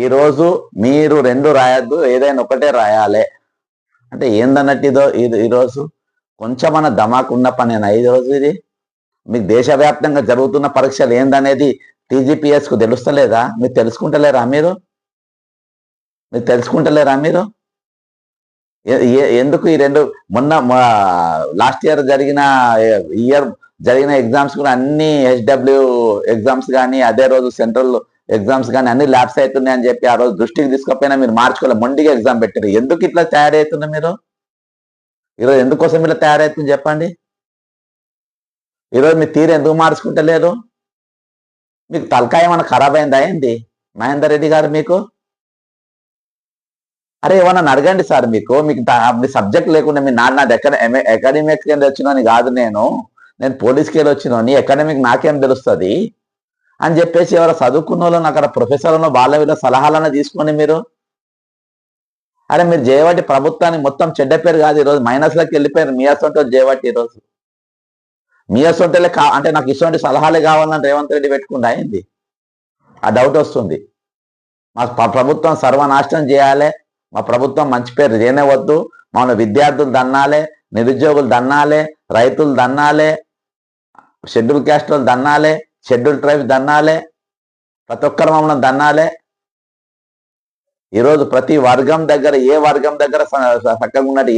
ఈరోజు మీరు రెండు రాయొద్దు, ఏదైనా ఒకటే రాయాలి అంటే ఏందన్నట్టు ఈరోజు కొంచెమన్న ధమాకు ఉన్న పనేనా ఈ రోజు ఇది? మీకు దేశవ్యాప్తంగా జరుగుతున్న పరీక్షలు ఏందనేది టీజీపీఎస్కు తెలుస్తలేదా? మీరు తెలుసుకుంటలేరా మీరు? ఎందుకు ఈ రెండు మొన్న లాస్ట్ ఇయర్ జరిగిన ఎగ్జామ్స్ కూడా అన్ని హెచ్డబ్ల్యూ ఎగ్జామ్స్ కానీ అదే రోజు సెంట్రల్ ఎగ్జామ్స్ కానీ అన్ని ల్యాబ్స్ అవుతున్నాయి అని చెప్పి ఆ రోజు దృష్టికి తీసుకపోయినా మీరు మార్చుకోవాలి, మొండిగా ఎగ్జామ్ పెట్టారు. ఎందుకు ఇట్లా తయారవుతుంది మీరు? ఈరోజు ఎందుకోసం ఇట్లా తయారవుతుంది చెప్పండి? ఈరోజు మీ తీరు ఎందుకు మార్చుకుంటలేరు? మీకు తలకాయ ఏమైనా ఖరాబ్ అయిందా ఏంది మహేందర్ రెడ్డి గారు? మీకు అరే ఏమన్నా అడగండి సార్. మీకు మీ సబ్జెక్ట్ లేకుండా మీ నాది అకాడమిక్స్ కింద వచ్చినని కాదు, నేను పోలీస్కి వెళ్ళి వచ్చినని అకాడమిక్ నాకేం తెలుస్తుంది అని చెప్పేసి ఎవరో చదువుకున్న వాళ్ళని అక్కడ ప్రొఫెసర్లను వాళ్ళ వీళ్ళ సలహాలను తీసుకొని మీరు అరే మీరు చేయబట్టి ప్రభుత్వాన్ని మొత్తం చెడ్డ పేరు కాదు, ఈరోజు మైనస్లోకి వెళ్ళిపోయారు. మీ అసొంటి చేయబట్టి ఈరోజు మీ అసొంటలే అంటే నాకు ఇటువంటి సలహాలే కావాలని రేవంత్ రెడ్డి పెట్టుకుండా అయింది. ఆ డౌట్ వస్తుంది. మా ప్రభుత్వం సర్వనాశనం చేయాలి, మా ప్రభుత్వం మంచి పేరు చేయనివద్దు, మన విద్యార్థులు దన్నాలే, నిరుద్యోగులు దన్నాలే, రైతులు దన్నాలే, షెడ్యూల్ క్యాస్టులు దన్నాలే, షెడ్యూల్ ట్రైబ్స్ దన్నాలే, ప్రతి ఒక్కరు మమ్మల్ని దన్నాలే. ఈరోజు ప్రతి వర్గం దగ్గర ఏ వర్గం దగ్గర చక్కగా ఉన్నట్టు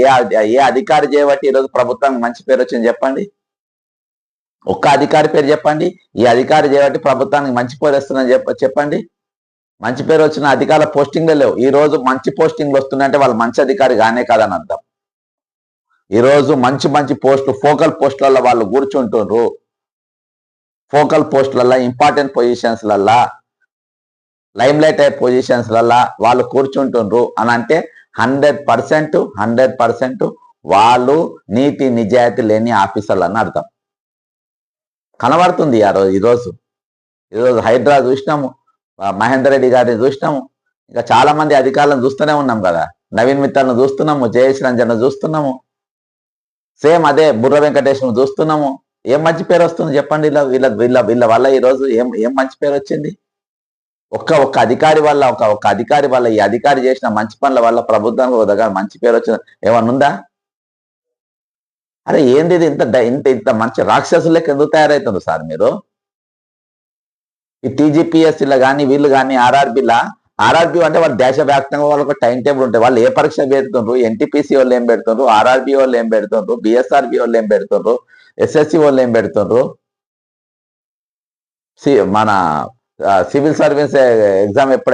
ఏ అధికారి చేయబట్టి ఈరోజు ప్రభుత్వానికి మంచి పేరు వచ్చింది చెప్పండి? ఒక్క అధికారి పేరు చెప్పండి. ఈ అధికారి చేయబట్టి ప్రభుత్వానికి మంచి పేరు వస్తుందని చెప్పండి. మంచి పేరు వచ్చిన అధికారుల పోస్టింగ్లే లేవు. ఈ రోజు మంచి పోస్టింగ్లు వస్తున్నాయంటే వాళ్ళు మంచి అధికారి కానే కాదని అర్థం. ఈరోజు మంచి మంచి పోస్టులు ఫోకల్ పోస్టులలో వాళ్ళు కూర్చుంటుండ్రు. ఫోకల్ పోస్టులలో ఇంపార్టెంట్ పొజిషన్స్లల్లా లైమ్ లైట్ అయ్యే పొజిషన్స్లల్లా వాళ్ళు కూర్చుంటుండ్రు అని అంటే 100% వాళ్ళు నీతి నిజాయితీ లేని ఆఫీసర్లు అని అర్థం కనబడుతుంది. ఈరోజు హైడ్రా చూసినాము, మహేందర్ రెడ్డి గారిని చూసినాము, ఇంకా చాలా మంది అధికారులను చూస్తూనే ఉన్నాం కదా. నవీన్ మిత్తల్ను చూస్తున్నాము, జయేష్ రంజన్ చూస్తున్నాము, సేమ్ అదే బుర్ర వెంకటేశ్వరం చూస్తున్నాము. ఏం మంచి పేరు వస్తుంది చెప్పండి? వీళ్ళ వల్ల ఈరోజు ఏం మంచి పేరు వచ్చింది? ఒక్క అధికారి వల్ల ఒక అధికారి వల్ల ఈ అధికారి చేసిన మంచి పనుల వల్ల ప్రభుత్వానికి ఒక దగ్గర మంచి పేరు వచ్చింది ఏమన్నా ఉందా? అరే ఏంది ఇది? ఇంత మంచి రాక్షసులకి ఎందుకు తయారవుతుంది సార్ మీరు? ఈ టీజీపీఎస్సీలో కానీ వీళ్ళు కానీ ఆర్ఆర్బీ అంటే వాళ్ళు దేశవ్యాప్తంగా వాళ్ళకి టైం టేబుల్ ఉంటాయి. వాళ్ళు ఏ పరీక్ష పెడుతుండ్రు, ఎన్టీపీసీ వాళ్ళు ఏం పెడుతుండ్రు, ఆర్ఆర్బీ వాళ్ళు ఏం పెడుతుండ్రు, బిఎస్ఆర్బీ వాళ్ళు ఏం పెడుతుండ్రు, ఎస్ఎస్సి వాళ్ళు ఏం పెడుతుండ్రు, మన సివిల్ సర్వీస్ ఎగ్జామ్ ఎప్పుడు